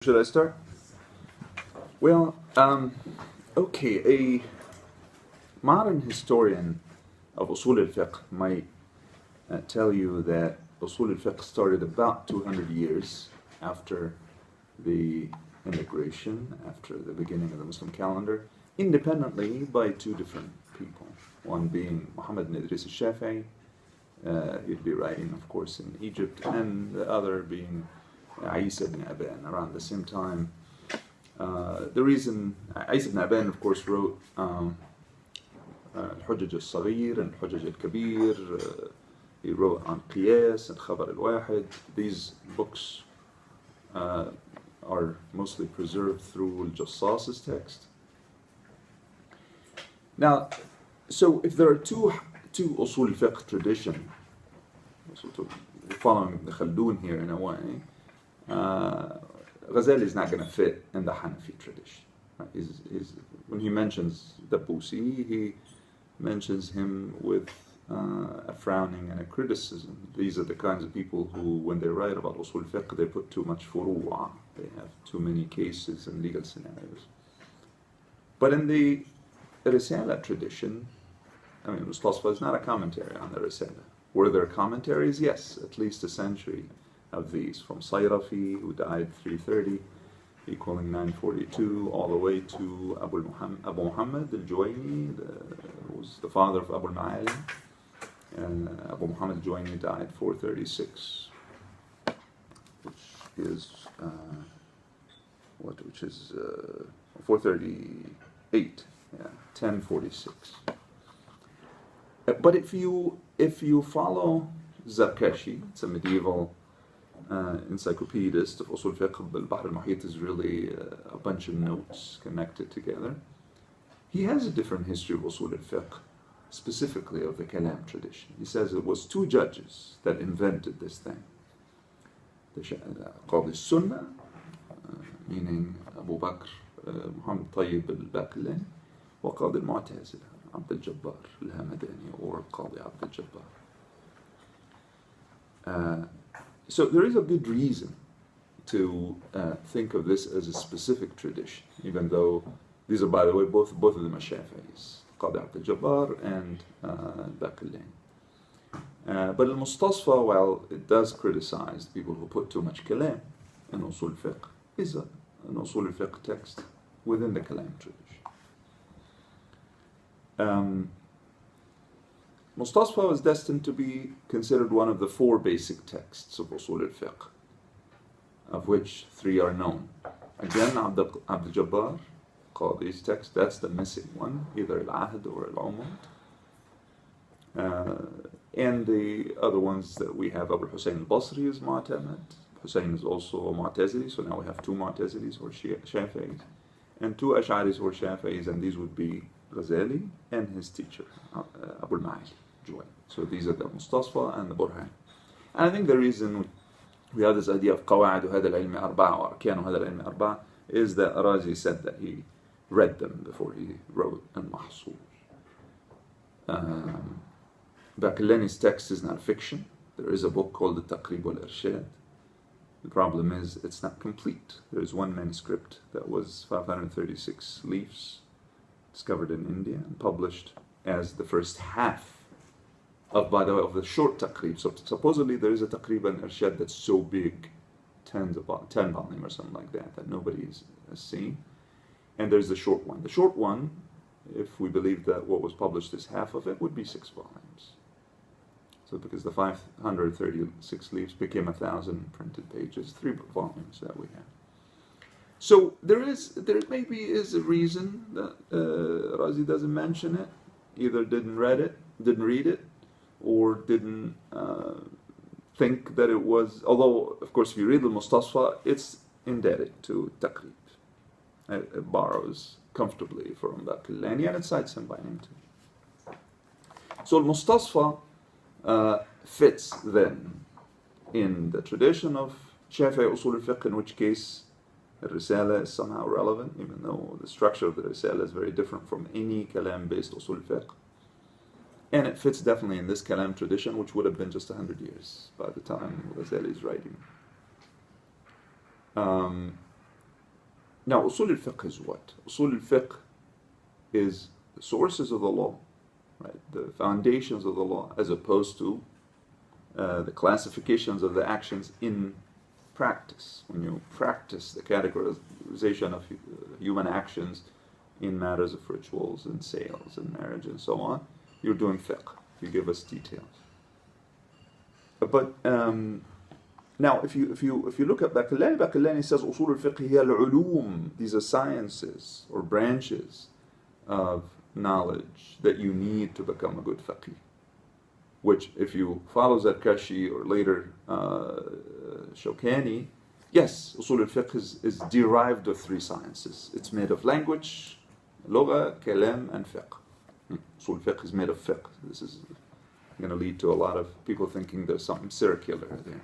Should I start? Well, okay, a modern historian of Usul al-Fiqh might tell you that Usul al-Fiqh started about 200 years after the immigration, after the beginning of the Muslim calendar, independently by two different people. One being Muhammad ibn Idris al-Shafi'i, he'd be writing, of course, in Egypt, and the other being Isa ibn Aban, around the same time. The reason Isa ibn Aban, of course, wrote Al-Hujjaj al-Saghir and Al-Hujjaj al-Kabir. He wrote on Qiyas and Khabar al-Wahid. These books are mostly preserved through Al-Jassas's text. Now, so if there are two Usul al-Fiqh tradition, following the Khaldun here in a way, Ghazali is not going to fit in the Hanafi tradition. Right? When he mentions the Busi, he mentions him with a frowning and a criticism. These are the kinds of people who, when they write about Usul Fiqh, they put too much furu'a. They have too many cases and legal scenarios. But in the Risala tradition, I mean, Mustasfa is not a commentary on the Risala. Were there commentaries? Yes, at least a century of these, from Sayrafi, who died 330, equaling 942, all the way to Abu Muhammad al-Juwayni, who was the father of Abu al-Ma'ali. And Abu Muhammad al-Juwayni died 436, which is 438, 1046. But if you follow Zarkashi, it's a medieval encyclopedist of Usul Fiqh. Al-Bahr al-Muhit is really a bunch of notes connected together. He has a different history of Usul al-Fiqh, specifically of the Kalam tradition. He says it was two judges that invented this thing. The Qadi al-Sunnah, meaning Abu Bakr, Muhammad Tayyib al-Baqillani, wa Qadi al-Mu'tazila, Abd al-Jabbar al-Hamadani, or Qadi Abd al-Jabbar. So there is a good reason to think of this as a specific tradition, even though these are, by the way, both of them are Shafi'is, Qadi Abd al-Jabbar and Baqillani. But al-Mustasfa, while it does criticize people who put too much kalam in Usul Fiqh, is an Usul Fiqh text within the kalam tradition. Mustasfa was destined to be considered one of the four basic texts of Usul al-Fiqh, of which three are known. Again, Abd al-Jabbar, Qadi's text, that's the missing one, either al-Ahd or al-Umud. And the other ones that we have, Abu Hussein al-Basri is Mu'tamad. Hussein is also a Mu'tazili, so now we have two Mu'tazilis or Shafi'is, and two Ash'aris or Shafi'is, and these would be Ghazali and his teacher, Abu al-Ma'ali. So these are the Mustasfa and the Burhan. And I think the reason we have this idea of قواعد هذا العلم أربعة وأركان هذا العلم أربعة is that Razi said that he read them before he wrote Al-Mahsul. Baqillani's text is not fiction. There is a book called the Taqrib wal-Irshad. The problem is it's not complete. There is one manuscript that was 536 leaves, discovered in India and published as the first half of the short Taqrib. So supposedly there is a Taqrib and Irshad that's so big, 10 volume or something like that nobody has seen. And there's the short one. The short one, if we believe that what was published is half of it, would be 6 volumes. So because the 536 leaves became 1,000 printed pages, 3 volumes that we have. So there maybe is a reason that Razi doesn't mention it. Either didn't read it, or didn't think that it was, although of course if you read the Mustasfa, it's indebted to Taqrib. It borrows comfortably from Baqillani and it cites him by name too. So Mustasfa fits then in the tradition of Shafi'i Usul al-Fiqh, in which case the Risala is somehow relevant, even though the structure of the Risala is very different from any kalam-based Usul al-Fiqh. And it fits definitely in this kalam tradition, which would have been just 100 years by the time Ghazali is writing. Now, usul al-fiqh is what? Usul al-fiqh is the sources of the law, right? The foundations of the law, as opposed to the classifications of the actions in practice. When you practice the categorization of human actions in matters of rituals and sales and marriage and so on, you're doing fiqh. You give us details. But now, if you look at Baqillani says usul al-fiqh hiya al-ulum. These are sciences or branches of knowledge that you need to become a good faqih. Which, if you follow Zarkashi or later Shawkani, yes, usul al-fiqh is derived of three sciences. It's made of language, lugha, kalam, and fiqh. Usul al-fiqh is made of fiqh. This is going to lead to a lot of people thinking there's something circular there.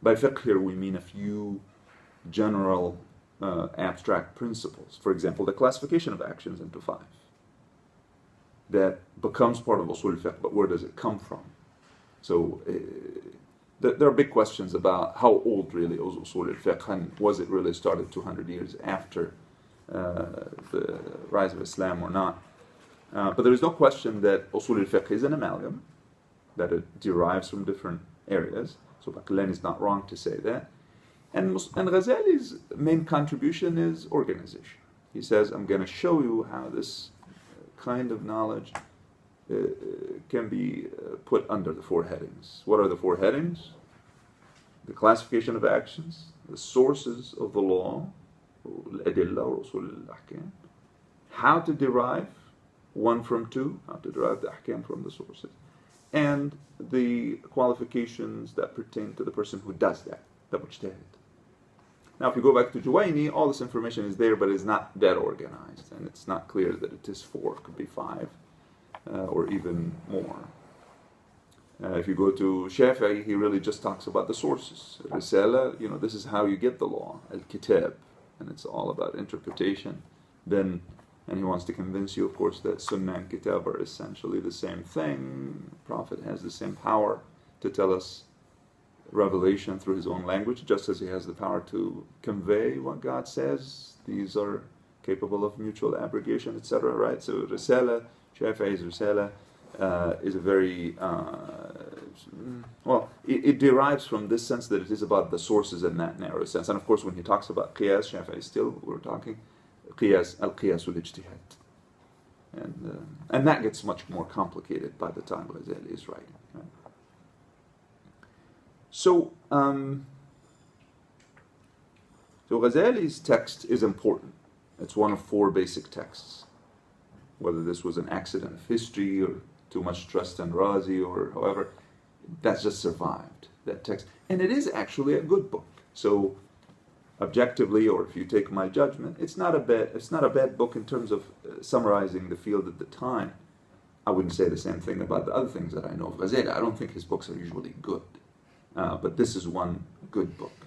By fiqh here we mean a few general abstract principles. For example, the classification of actions into five. That becomes part of usul al-fiqh, but where does it come from? So there are big questions about how old really is usul al-fiqh, and was it really started 200 years after the rise of Islam or not? But there is no question that usul al-fiqh is an amalgam, that it derives from different areas. So Baqillani is not wrong to say that. And Ghazali's main contribution is organization. He says, I'm going to show you how this kind of knowledge can be put under the four headings. What are the four headings? The classification of actions, the sources of the law, al-adillah or usul al-ahkam, how to derive one from two, how to derive the ahkam from the sources, and the qualifications that pertain to the person who does that, the mujtahid. Now, if you go back to Juwayni, all this information is there, but it's not that organized, and it's not clear that it is four. It could be five, or even more. If you go to Shafi'i, he really just talks about the sources. Risala, this is how you get the law. Al-Kitab, and it's all about interpretation. Then, and he wants to convince you, of course, that Sunnah and Kitab are essentially the same thing. The Prophet has the same power to tell us revelation through his own language, just as he has the power to convey what God says. These are capable of mutual abrogation, etc. Right? So Risala, Shafi'i's Risala, is a very it derives from this sense that it is about the sources in that narrow sense. And of course, when he talks about qiyas, Shafi'i still, we're talking qiyas, al-qiyas al-ijtihad, and that gets much more complicated by the time Ghazali is writing. Right? So Ghazali's text is important. It's one of four basic texts. Whether this was an accident of history or too much trust in Razi or however, that's just survived, that text. And it is actually a good book. So objectively, or if you take my judgment, it's not a bad book in terms of summarizing the field at the time. I wouldn't say the same thing about the other things that I know of Ghazali. I don't think his books are usually good. But this is one good book.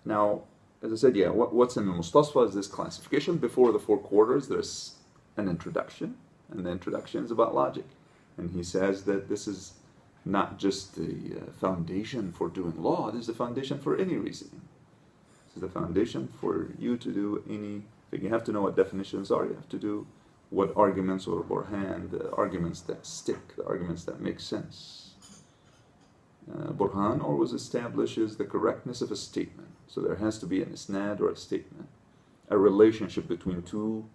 Now, as I said, what's in the Mustasfa is this classification. Before the four quarters, there's an introduction, and the introduction is about logic. And he says that this is not just the foundation for doing law, this is the foundation for any reasoning. This is the foundation for you to do anything. You have to know what definitions are, you have to do what arguments or burhan, the arguments that stick, the arguments that make sense. Burhan always establishes the correctness of a statement. So there has to be an isnad or a statement, a relationship between two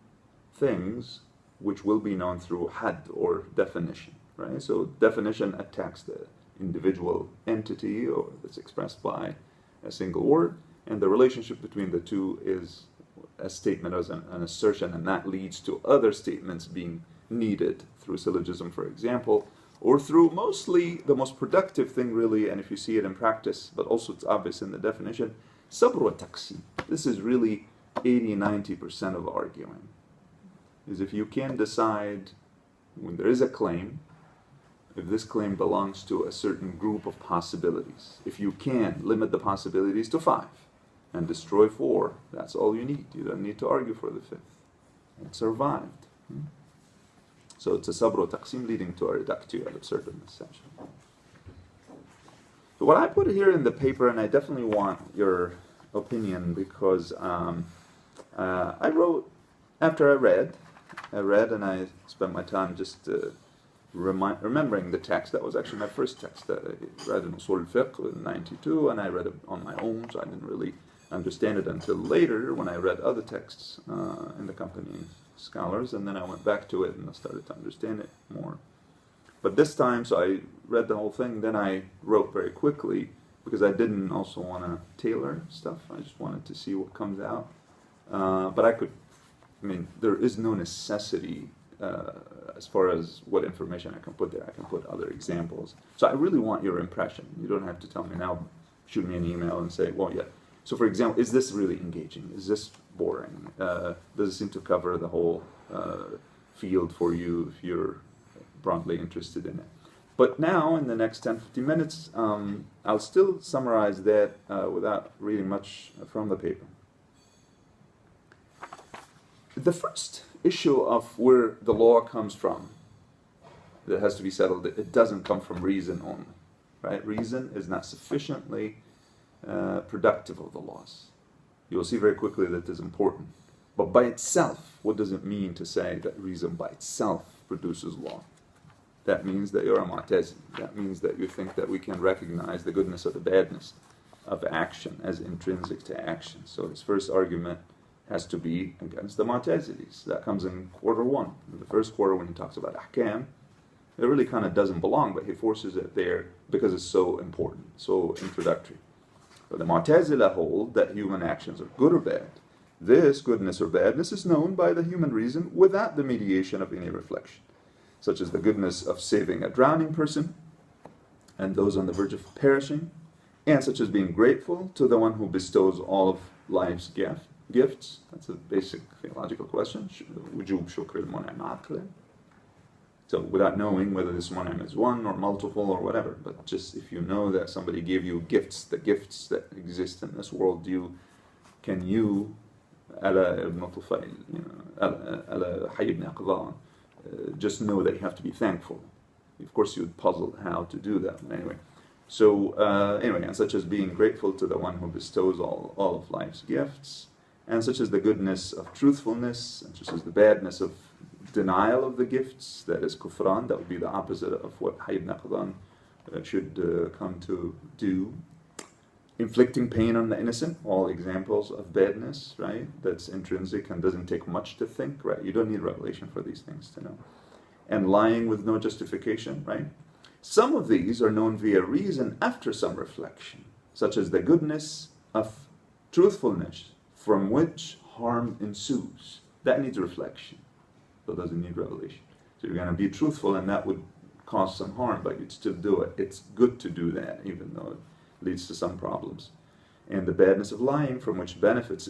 things which will be known through had or definition. Right? So definition attacks the individual entity or that's expressed by a single word, and the relationship between the two is a statement as an assertion, and that leads to other statements being needed through syllogism, for example, or through mostly the most productive thing really, and if you see it in practice, but also it's obvious in the definition, sabr wa taqsim. This is really 80-90% of arguing, is if you can decide when there is a claim, if this claim belongs to a certain group of possibilities. If you can limit the possibilities to 5 and destroy 4, that's all you need. You don't need to argue for the 5th. It survived. So it's a sabr wa taqsim leading to a reductio ad absurdum, essentially. But what I put here in the paper, and I definitely want your opinion, because I wrote, after I read and I spent my time just remembering the text. That was actually my first text that I read in Usul al-Fiqh in '92, and I read it on my own, so I didn't really understand it until later when I read other texts in the accompanying scholars, and then I went back to it and I started to understand it more. But this time, so I read the whole thing, then I wrote very quickly, because I didn't also want to tailor stuff. I just wanted to see what comes out. But there is no necessity as far as what information I can put there. I can put other examples. So I really want your impression. You don't have to tell me now, shoot me an email and say, well, yeah. So for example, is this really engaging? Is this boring? Does it seem to cover the whole field for you if you're broadly interested in it? But now, in the next 10-15 minutes, I'll still summarize that without reading much from the paper. The first issue of where the law comes from that has to be settled, it doesn't come from reason only, right? Reason is not sufficiently productive of the laws. You'll see very quickly that it is important. But by itself, what does it mean to say that reason by itself produces law? That means that you're a Mu'tazili. That means that you think that we can recognize the goodness or the badness of action as intrinsic to action. So his first argument has to be against the Mu'tazilis. That comes in quarter one. In the first quarter, when he talks about ahkam, it really kind of doesn't belong, but he forces it there because it's so important, so introductory. But the Mu'tazila hold that human actions are good or bad. This goodness or badness is known by the human reason without the mediation of any reflection, such as the goodness of saving a drowning person and those on the verge of perishing, and such as being grateful to the one who bestows all of life's gifts. That's a basic theological question. Wujub shukr al-mun'im aqlan. So without knowing whether this mun'im is one or multiple or whatever, but just if you know that somebody gave you gifts, the gifts that exist in this world, can you, ala ibn Tufayl, ala Hayy ibn Aqdhan, just know that you have to be thankful. Of course, you'd puzzle how to do that. But anyway, so and such as being grateful to the one who bestows all of life's gifts, and such as the goodness of truthfulness, and such as the badness of denial of the gifts, that is kufran, that would be the opposite of what Hayy ibn Aqdhan should come to do. Inflicting pain on the innocent, all examples of badness, right? That's intrinsic and doesn't take much to think, right? You don't need revelation for these things to know. And lying with no justification, right? Some of these are known via reason after some reflection, such as the goodness of truthfulness, from which harm ensues. That needs reflection, so it doesn't need revelation. So you're going to be truthful, and that would cause some harm, but you'd still do it. It's good to do that, even though it leads to some problems. And the badness of lying, from which benefits